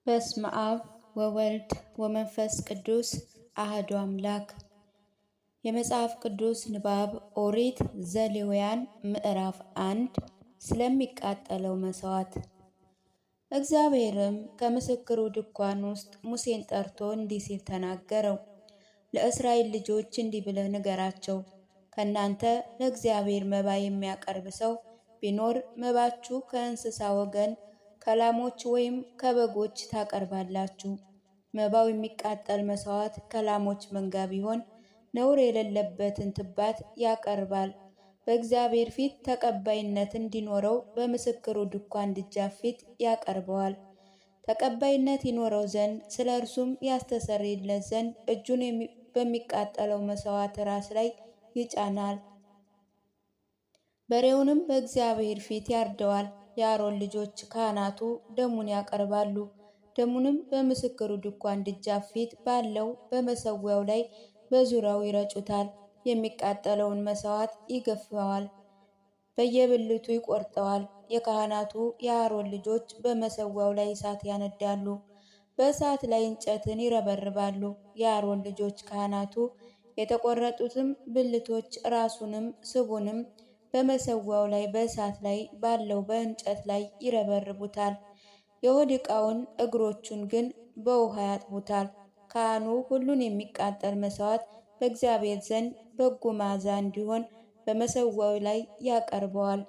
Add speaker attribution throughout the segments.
Speaker 1: በስመ አብ ወወልድ ወመንፈስ ቅዱስ አህዱ አምላክ። የመጽሐፍ ቅዱስ ንባብ ኦሪት ዘሌዋውያን ምዕራፍ 1 ስለሚቃጠለው መስዋዕት። እግዚአብሔርም ከምስክሩ ድንኳን ውስጥ ሙሴን ጠርቶ እንዲህ ሲል ተናገረው። ለእስራኤል ልጆች እንዲህ ብለህ ንገራቸው፣ ከእናንተ ለእግዚአብሔር መባ የሚያቀርብ ሰው ቢኖር መባችሁ ከእንስሳ ወገን ከላሞች ወይም ከበጎች ታቀርባላችሁ። መባው የሚቃጠል መስዋዕት ከላሞች መንጋ ቢሆን ነውር የሌለበትን ትባት ያቀርባል። በእግዚአብሔር ፊት ተቀባይነት እንዲኖረው በምስክሩ ድንኳን ደጃፍ ፊት ያቀርበዋል። ተቀባይነት ይኖረው ዘንድ ስለ እርሱም ያስተሰርይለት ዘንድ እጁን በሚቃጠለው መስዋዕት ራስ ላይ ይጫናል። በሬውንም በእግዚአብሔር ፊት ያርደዋል። የአሮን ልጆች ካህናቱ ደሙን ያቀርባሉ። ደሙንም በምስክሩ ድንኳን ደጃፍ ፊት ባለው በመሰዊያው ላይ በዙሪያው ይረጩታል። የሚቃጠለውን መስዋዕት ይገፈዋል፣ በየብልቱ ይቆርጠዋል። የካህናቱ የአሮን ልጆች በመሰዊያው ላይ እሳት ያነዳሉ፣ በእሳት ላይ እንጨትን ይረበርባሉ። የአሮን ልጆች ካህናቱ የተቆረጡትም ብልቶች ራሱንም ስቡንም በመሰዊያው ላይ በእሳት ላይ ባለው በእንጨት ላይ ይረበርቡታል። የሆድ ዕቃውን እግሮቹን ግን በውሃ ያጥቡታል። ካህኑ ሁሉን የሚቃጠል መስዋዕት በእግዚአብሔር ዘንድ በጎ መዓዛ እንዲሆን በመሰዊያው ላይ ያቀርበዋል።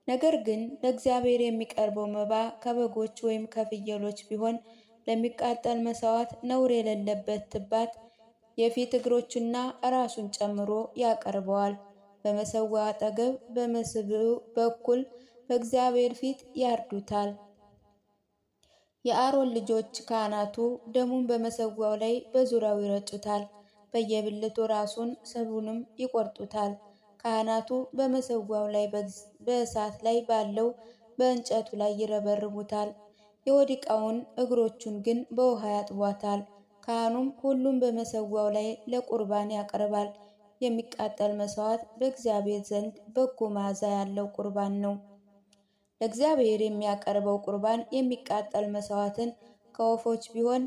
Speaker 1: ነገር ግን ለእግዚአብሔር የሚቀርበው መባ ከበጎች ወይም ከፍየሎች ቢሆን ለሚቃጠል መስዋዕት ነውር የሌለበት ትባት የፊት እግሮቹና ራሱን ጨምሮ ያቀርበዋል። በመሰዊያው አጠገብ በመስብኡ በኩል በእግዚአብሔር ፊት ያርዱታል። የአሮን ልጆች ካህናቱ ደሙን በመሰዊያው ላይ በዙሪያው ይረጩታል፣ በየብልቱ ራሱን ስቡንም ይቆርጡታል። ካህናቱ በመሰዊያው ላይ በእሳት ላይ ባለው በእንጨቱ ላይ ይረበርቡታል። የሆድ ዕቃውን እግሮቹን ግን በውሃ ያጥቧታል። ካህኑም ሁሉም በመሰዊያው ላይ ለቁርባን ያቀርባል። የሚቃጠል መስዋዕት በእግዚአብሔር ዘንድ በጎ መዓዛ ያለው ቁርባን ነው። ለእግዚአብሔር የሚያቀርበው ቁርባን የሚቃጠል መስዋዕትን ከወፎች ቢሆን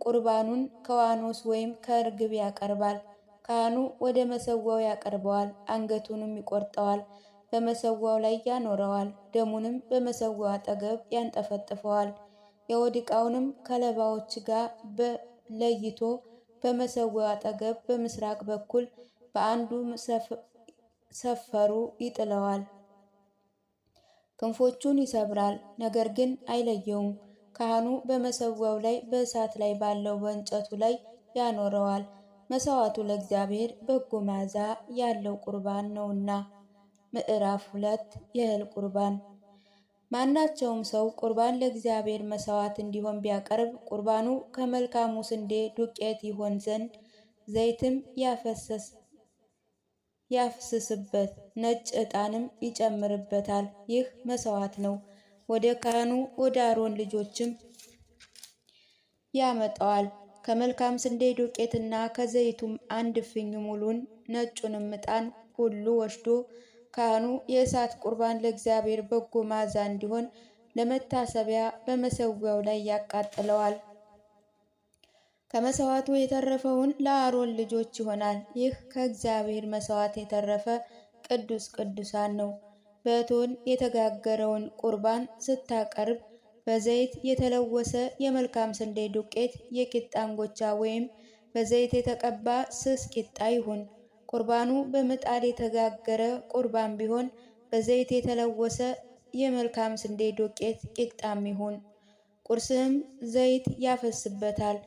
Speaker 1: ቁርባኑን ከዋኖስ ወይም ከርግብ ያቀርባል። ካህኑ ወደ መሰዊያው ያቀርበዋል፣ አንገቱንም ይቆርጠዋል፣ በመሰዊያው ላይ ያኖረዋል። ደሙንም በመሰዊያው አጠገብ ያንጠፈጥፈዋል። የሆድ ዕቃውንም ከለባዎች ጋር ለይቶ በመሰዊያው አጠገብ በምስራቅ በኩል በአንዱ ሰፈሩ ይጥለዋል። ክንፎቹን ይሰብራል፣ ነገር ግን አይለየውም። ካህኑ በመሰዊያው ላይ በእሳት ላይ ባለው በእንጨቱ ላይ ያኖረዋል። መስዋዕቱ ለእግዚአብሔር በጎ መዓዛ ያለው ቁርባን ነውና። ምዕራፍ 2 የእህል ቁርባን። ማናቸውም ሰው ቁርባን ለእግዚአብሔር መስዋዕት እንዲሆን ቢያቀርብ ቁርባኑ ከመልካሙ ስንዴ ዱቄት ይሆን ዘንድ ዘይትም ያፍስስበት፣ ነጭ ዕጣንም ይጨምርበታል። ይህ መስዋዕት ነው። ወደ ካህኑ ወደ አሮን ልጆችም ያመጣዋል። ከመልካም ስንዴ ዱቄትና ከዘይቱም አንድ እፍኝ ሙሉን ነጩንም ዕጣን ሁሉ ወስዶ ካህኑ የእሳት ቁርባን ለእግዚአብሔር በጎ መዓዛ እንዲሆን ለመታሰቢያ በመሰዊያው ላይ ያቃጥለዋል። ከመስዋዕቱ የተረፈውን ለአሮን ልጆች ይሆናል። ይህ ከእግዚአብሔር መስዋዕት የተረፈ ቅዱስ ቅዱሳን ነው። በእቶን የተጋገረውን ቁርባን ስታቀርብ በዘይት የተለወሰ የመልካም ስንዴ ዱቄት የቂጣ እንጎቻ ወይም በዘይት የተቀባ ስስ ቂጣ ይሁን። ቁርባኑ በምጣድ የተጋገረ ቁርባን ቢሆን በዘይት የተለወሰ የመልካም ስንዴ ዱቄት ቂጣም ይሁን። ቁርስህም ዘይት ያፈስበታል፣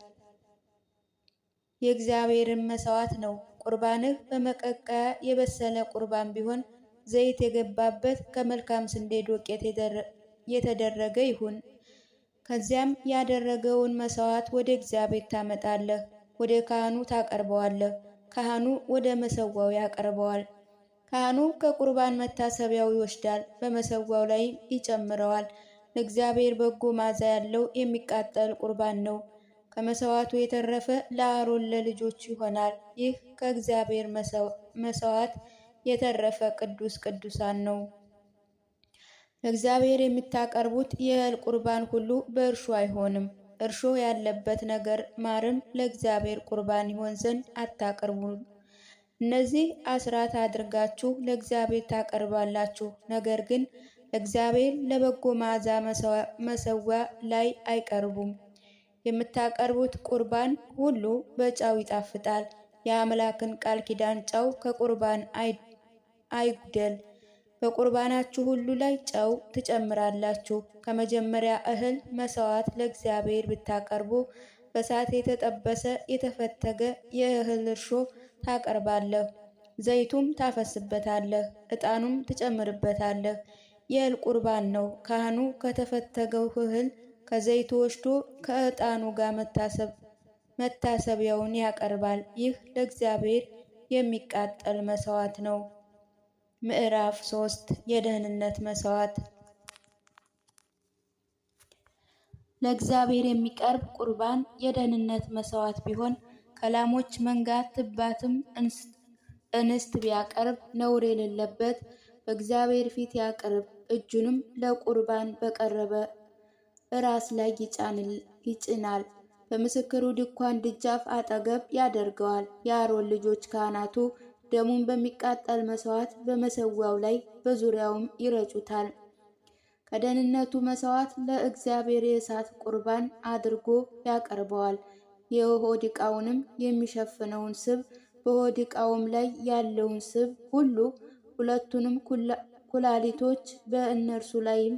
Speaker 1: የእግዚአብሔርን መስዋዕት ነው። ቁርባንህ በመቀቀያ የበሰለ ቁርባን ቢሆን ዘይት የገባበት ከመልካም ስንዴ ዱቄት የተደረገ ይሁን። ከዚያም ያደረገውን መስዋዕት ወደ እግዚአብሔር ታመጣለህ፣ ወደ ካህኑ ታቀርበዋለህ። ካህኑ ወደ መሰዊያው ያቀርበዋል። ካህኑ ከቁርባን መታሰቢያው ይወስዳል፣ በመሰዊያው ላይ ይጨምረዋል። ለእግዚአብሔር በጎ መዓዛ ያለው የሚቃጠል ቁርባን ነው። ከመስዋዕቱ የተረፈ ለአሮን ለልጆቹ ይሆናል። ይህ ከእግዚአብሔር መስዋዕት የተረፈ ቅዱስ ቅዱሳን ነው። ለእግዚአብሔር የምታቀርቡት የእህል ቁርባን ሁሉ በእርሾ አይሆንም። እርሾ ያለበት ነገር ማርም ለእግዚአብሔር ቁርባን ይሆን ዘንድ አታቅርቡ። እነዚህ አስራት አድርጋችሁ ለእግዚአብሔር ታቀርባላችሁ። ነገር ግን ለእግዚአብሔር ለበጎ መዓዛ መሰዊያ ላይ አይቀርቡም። የምታቀርቡት ቁርባን ሁሉ በጨው ይጣፍጣል። የአምላክን ቃል ኪዳን ጨው ከቁርባን አይጉደል። በቁርባናችሁ ሁሉ ላይ ጨው ትጨምራላችሁ። ከመጀመሪያ እህል መሥዋዕት ለእግዚአብሔር ብታቀርቡ በእሳት የተጠበሰ የተፈተገ የእህል እርሾ ታቀርባለህ። ዘይቱም ታፈስበታለህ፣ ዕጣኑም ትጨምርበታለህ። የእህል ቁርባን ነው። ካህኑ ከተፈተገው እህል ከዘይቱ ወስዶ ከዕጣኑ ጋር መታሰቢያውን ያቀርባል። ይህ ለእግዚአብሔር የሚቃጠል መሥዋዕት ነው። ምዕራፍ 3 የደህንነት መሥዋዕት። ለእግዚአብሔር የሚቀርብ ቁርባን የደህንነት መሥዋዕት ቢሆን ከላሞች መንጋ ትባትም እንስት ቢያቀርብ ነውር የሌለበት በእግዚአብሔር ፊት ያቅርብ። እጁንም ለቁርባን በቀረበ ራስ ላይ ይጭናል። በምስክሩ ድንኳን ደጃፍ አጠገብ ያደርገዋል። የአሮን ልጆች ካህናቱ ደሙን በሚቃጠል መሥዋዕት በመሠዊያው ላይ በዙሪያውም ይረጩታል። ከደህንነቱ መሥዋዕት ለእግዚአብሔር የእሳት ቁርባን አድርጎ ያቀርበዋል። የሆድ ዕቃውንም የሚሸፍነውን ስብ፣ በሆድ ዕቃውም ላይ ያለውን ስብ ሁሉ፣ ሁለቱንም ኩላሊቶች፣ በእነርሱ ላይም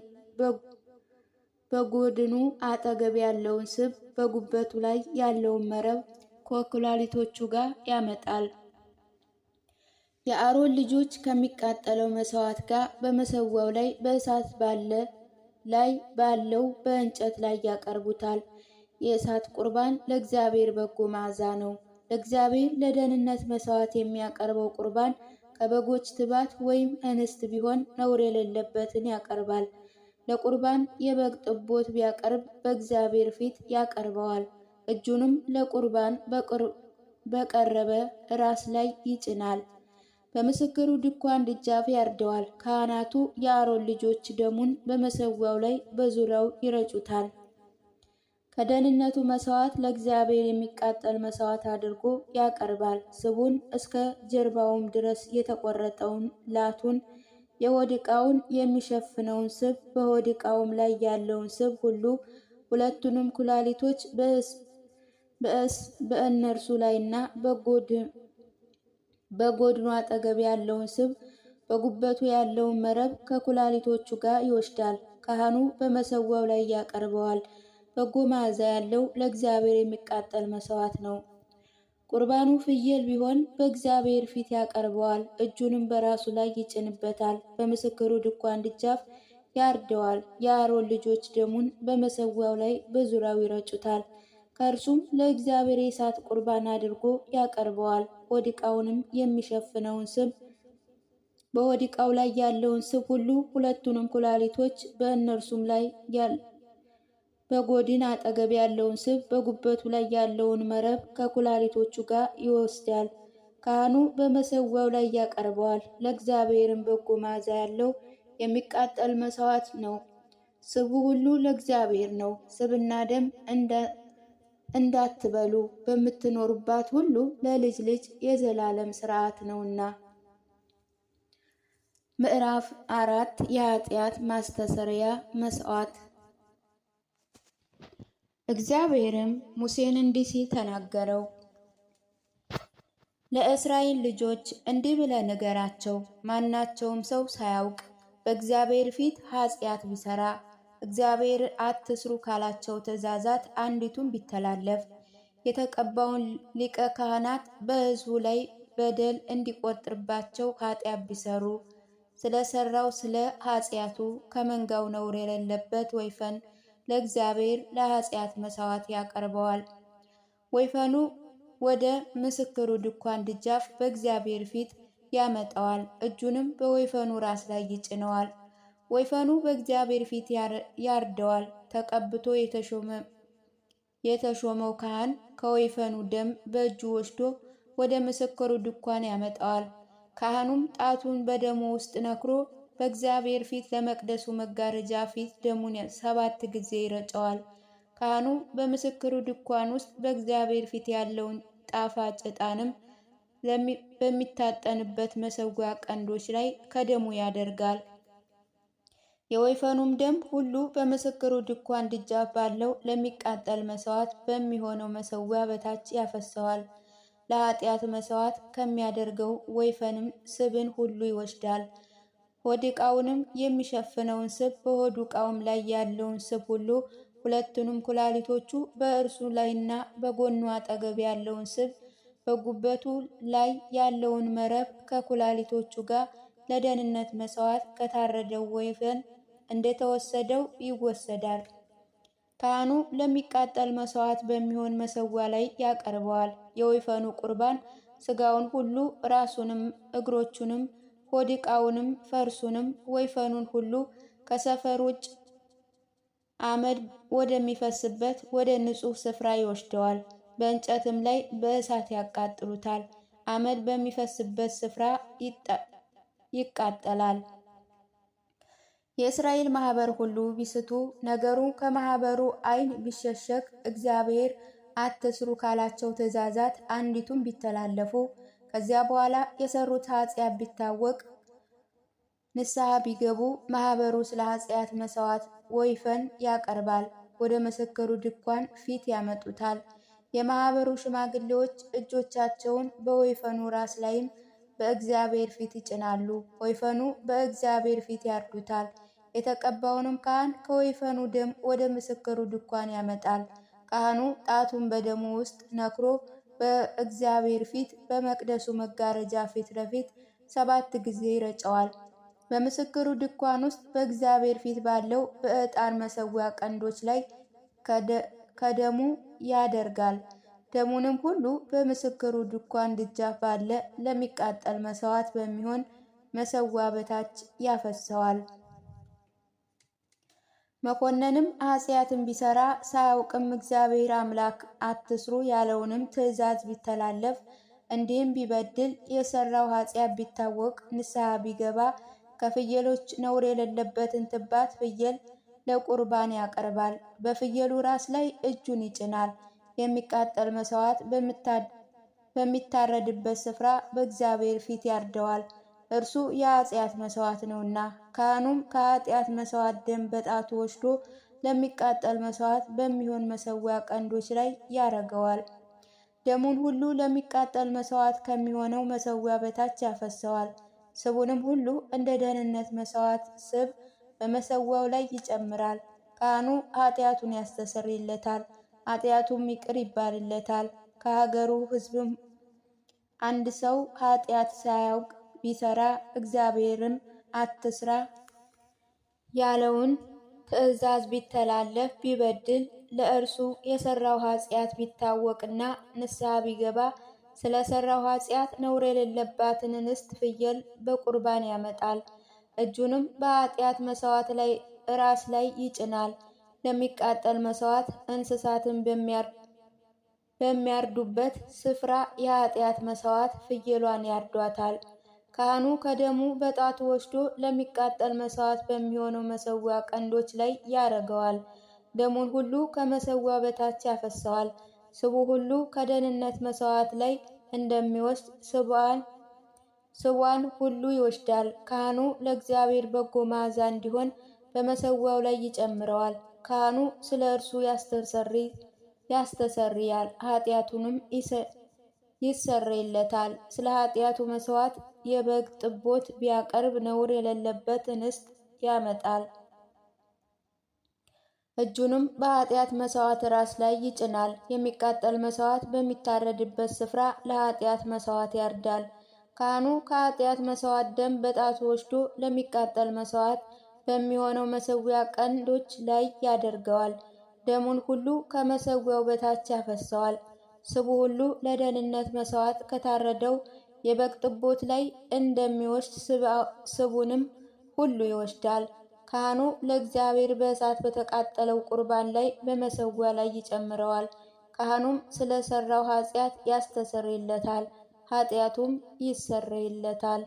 Speaker 1: በጎድኑ አጠገብ ያለውን ስብ፣ በጉበቱ ላይ ያለውን መረብ ከኩላሊቶቹ ጋር ያመጣል። የአሮን ልጆች ከሚቃጠለው መሥዋዕት ጋር በመሠዊያው ላይ በእሳት ባለው በእንጨት ላይ ያቀርቡታል። የእሳት ቁርባን ለእግዚአብሔር በጎ መዓዛ ነው። ለእግዚአብሔር ለደህንነት መሥዋዕት የሚያቀርበው ቁርባን ከበጎች ትባት ወይም እንስት ቢሆን ነውር የሌለበትን ያቀርባል። ለቁርባን የበግ ጥቦት ቢያቀርብ በእግዚአብሔር ፊት ያቀርበዋል። እጁንም ለቁርባን በቀረበ ራስ ላይ ይጭናል። በምስክሩ ድንኳን ደጃፍ ያርደዋል። ካህናቱ የአሮን ልጆች ደሙን በመሠዊያው ላይ በዙሪያው ይረጩታል። ከደህንነቱ መሥዋዕት ለእግዚአብሔር የሚቃጠል መሥዋዕት አድርጎ ያቀርባል። ስቡን እስከ ጀርባውም ድረስ የተቆረጠውን ላቱን፣ የሆድ ዕቃውን የሚሸፍነውን ስብ፣ በሆድ ዕቃውም ላይ ያለውን ስብ ሁሉ፣ ሁለቱንም ኩላሊቶች በእነርሱ ላይና በጎድኑ አጠገብ ያለውን ስብ፣ በጉበቱ ያለውን መረብ ከኩላሊቶቹ ጋር ይወስዳል። ካህኑ በመሠዊያው ላይ ያቀርበዋል። በጎ መዓዛ ያለው ለእግዚአብሔር የሚቃጠል መሥዋዕት ነው። ቁርባኑ ፍየል ቢሆን በእግዚአብሔር ፊት ያቀርበዋል። እጁንም በራሱ ላይ ይጭንበታል። በምስክሩ ድንኳን ደጃፍ ያርደዋል። የአሮን ልጆች ደሙን በመሠዊያው ላይ በዙሪያው ይረጩታል። ከእርሱም ለእግዚአብሔር የእሳት ቁርባን አድርጎ ያቀርበዋል። ሆድ ዕቃውንም የሚሸፍነውን ስብ፣ በሆድ ዕቃው ላይ ያለውን ስብ ሁሉ፣ ሁለቱንም ኩላሊቶች፣ በእነርሱም ላይ በጎድን አጠገብ ያለውን ስብ፣ በጉበቱ ላይ ያለውን መረብ ከኩላሊቶቹ ጋር ይወስዳል። ካህኑ በመሠዊያው ላይ ያቀርበዋል። ለእግዚአብሔርም በጎ መዓዛ ያለው የሚቃጠል መሥዋዕት ነው። ስቡ ሁሉ ለእግዚአብሔር ነው። ስብና ደም እንዳትበሉ በምትኖሩባት ሁሉ ለልጅ ልጅ የዘላለም ሥርዓት ነውና። ምዕራፍ 4 የኃጢአት ማስተስረያ መሥዋዕት። እግዚአብሔርም ሙሴን እንዲህ ሲል ተናገረው። ለእስራኤል ልጆች እንዲህ ብለህ ንገራቸው፣ ማናቸውም ሰው ሳያውቅ በእግዚአብሔር ፊት ኃጢአት ቢሰራ፣ እግዚአብሔር አትስሩ ካላቸው ትእዛዛት አንዲቱን ቢተላለፍ፣ የተቀባውን ሊቀ ካህናት በሕዝቡ ላይ በደል እንዲቆጥርባቸው ኃጢአት ቢሰሩ፣ ስለሰራው ስለ ኃጢአቱ ከመንጋው ነውር የሌለበት ወይፈን ለእግዚአብሔር ለኃጢአት መሥዋዕት ያቀርበዋል። ወይፈኑ ወደ ምስክሩ ድንኳን ደጃፍ በእግዚአብሔር ፊት ያመጣዋል። እጁንም በወይፈኑ ራስ ላይ ይጭነዋል። ወይፈኑ በእግዚአብሔር ፊት ያርደዋል። ተቀብቶ የተሾመው ካህን ከወይፈኑ ደም በእጁ ወስዶ ወደ ምስክሩ ድንኳን ያመጣዋል። ካህኑም ጣቱን በደሙ ውስጥ ነክሮ በእግዚአብሔር ፊት ለመቅደሱ መጋረጃ ፊት ደሙን 7 ጊዜ ይረጨዋል። ካህኑ በምስክሩ ድንኳን ውስጥ በእግዚአብሔር ፊት ያለውን ጣፋጭ ዕጣንም በሚታጠንበት መሠዊያ ቀንዶች ላይ ከደሙ ያደርጋል። የወይፈኑም ደም ሁሉ በምስክሩ ድንኳን ደጃፍ ባለው ለሚቃጠል መሥዋዕት በሚሆነው መሠዊያ በታች ያፈሰዋል። ለኃጢአት መሥዋዕት ከሚያደርገው ወይፈንም ስብን ሁሉ ይወስዳል። ሆድ ዕቃውንም የሚሸፍነውን ስብ፣ በሆድ ዕቃውም ላይ ያለውን ስብ ሁሉ፣ ሁለቱንም ኩላሊቶቹ፣ በእርሱ ላይና በጎኑ አጠገብ ያለውን ስብ፣ በጉበቱ ላይ ያለውን መረብ ከኩላሊቶቹ ጋር ለደህንነት መሥዋዕት ከታረደው ወይፈን እንደተወሰደው ይወሰዳል። ካህኑ ለሚቃጠል መሥዋዕት በሚሆን መሠዊያ ላይ ያቀርበዋል። የወይፈኑ ቁርባን ሥጋውን ሁሉ፣ ራሱንም፣ እግሮቹንም፣ ሆድ ዕቃውንም፣ ፈርሱንም፣ ወይፈኑን ሁሉ ከሰፈር ውጭ አመድ ወደሚፈስበት ወደ ንጹሕ ስፍራ ይወስደዋል። በእንጨትም ላይ በእሳት ያቃጥሉታል። አመድ በሚፈስበት ስፍራ ይቃጠላል። የእስራኤል ማህበር ሁሉ ቢስቱ፣ ነገሩ ከማህበሩ ዓይን ቢሸሸግ፣ እግዚአብሔር አትስሩ ካላቸው ትእዛዛት አንዲቱን ቢተላለፉ፣ ከዚያ በኋላ የሰሩት ኃጢአት ቢታወቅ፣ ንስሐ ቢገቡ፣ ማህበሩ ስለ ኃጢአት መሥዋዕት ወይፈን ያቀርባል። ወደ ምስክሩ ድንኳን ፊት ያመጡታል። የማህበሩ ሽማግሌዎች እጆቻቸውን በወይፈኑ ራስ ላይም በእግዚአብሔር ፊት ይጭናሉ። ወይፈኑ በእግዚአብሔር ፊት ያርዱታል። የተቀባውንም ካህን ከወይፈኑ ደም ወደ ምስክሩ ድንኳን ያመጣል። ካህኑ ጣቱን በደሙ ውስጥ ነክሮ በእግዚአብሔር ፊት በመቅደሱ መጋረጃ ፊት ለፊት 7 ጊዜ ይረጨዋል። በምስክሩ ድንኳን ውስጥ በእግዚአብሔር ፊት ባለው በዕጣን መሠዊያ ቀንዶች ላይ ከደሙ ያደርጋል። ደሙንም ሁሉ በምስክሩ ድንኳን ደጃፍ ባለ ለሚቃጠል መሥዋዕት በሚሆን መሠዊያ በታች ያፈሰዋል። መኮንንም ኃጢአትን ቢሰራ ሳያውቅም እግዚአብሔር አምላክ አትስሩ ያለውንም ትእዛዝ ቢተላለፍ፣ እንዲህም ቢበድል፣ የሰራው ኃጢአት ቢታወቅ፣ ንስሐ ቢገባ፣ ከፍየሎች ነውር የሌለበትን ትባት ፍየል ለቁርባን ያቀርባል። በፍየሉ ራስ ላይ እጁን ይጭናል። የሚቃጠል መሥዋዕት በሚታረድበት ስፍራ በእግዚአብሔር ፊት ያርደዋል፣ እርሱ የኃጢአት መሥዋዕት ነውና። ካህኑም ከኃጢአት መሥዋዕት ደም በጣቱ ወስዶ ለሚቃጠል መሥዋዕት በሚሆን መሠዊያ ቀንዶች ላይ ያረገዋል። ደሙን ሁሉ ለሚቃጠል መሥዋዕት ከሚሆነው መሠዊያ በታች ያፈሰዋል። ስቡንም ሁሉ እንደ ደህንነት መሥዋዕት ስብ በመሠዊያው ላይ ይጨምራል። ካህኑ ኃጢአቱን ያስተሰርይለታል፣ ኃጢአቱም ይቅር ይባልለታል። ከሀገሩ ሕዝብም አንድ ሰው ኃጢአት ሳያውቅ ቢሰራ፣ እግዚአብሔርም አትስራ ያለውን ትእዛዝ ቢተላለፍ፣ ቢበድል፣ ለእርሱ የሰራው ኃጢአት ቢታወቅና ንስሐ ቢገባ፣ ስለ ሰራው ኃጢአት ነውር የሌለባትን እንስት ፍየል በቁርባን ያመጣል። እጁንም በኃጢአት መሥዋዕት ላይ ራስ ላይ ይጭናል። ለሚቃጠል መሥዋዕት እንስሳትን በሚያርዱበት ስፍራ የኃጢአት መሥዋዕት ፍየሏን ያርዷታል። ካህኑ ከደሙ በጣቱ ወስዶ ለሚቃጠል መሥዋዕት በሚሆነው መሠዊያ ቀንዶች ላይ ያረገዋል። ደሙን ሁሉ ከመሠዊያው በታች ያፈሰዋል። ስቡ ሁሉ ከደህንነት መሥዋዕት ላይ እንደሚወስድ ስቧን ሁሉ ይወስዳል። ካህኑ ለእግዚአብሔር በጎ መዓዛ እንዲሆን በመሠዊያው ላይ ይጨምረዋል። ካህኑ ስለ እርሱ ያስተሰርያል፣ ኃጢአቱንም ይሰረይለታል። ስለ ኃጢአቱ መሥዋዕት የበግ ጥቦት ቢያቀርብ ነውር የሌለበት እንስት ያመጣል። እጁንም በኃጢአት መሥዋዕት ራስ ላይ ይጭናል። የሚቃጠል መሥዋዕት በሚታረድበት ስፍራ ለኃጢአት መሥዋዕት ያርዳል። ካህኑ ከኃጢአት መሥዋዕት ደም በጣቱ ወስዶ ለሚቃጠል መሥዋዕት በሚሆነው መሠዊያ ቀንዶች ላይ ያደርገዋል። ደሙን ሁሉ ከመሠዊያው በታች ያፈሰዋል። ስቡ ሁሉ ለደህንነት መሥዋዕት ከታረደው የበግ ጥቦት ላይ እንደሚወስድ ስቡንም ሁሉ ይወስዳል። ካህኑ ለእግዚአብሔር በእሳት በተቃጠለው ቁርባን ላይ በመሠዊያ ላይ ይጨምረዋል። ካህኑም ስለ ሠራው ኃጢአት ያስተሰርይለታል፣ ኃጢአቱም ይሰረይለታል።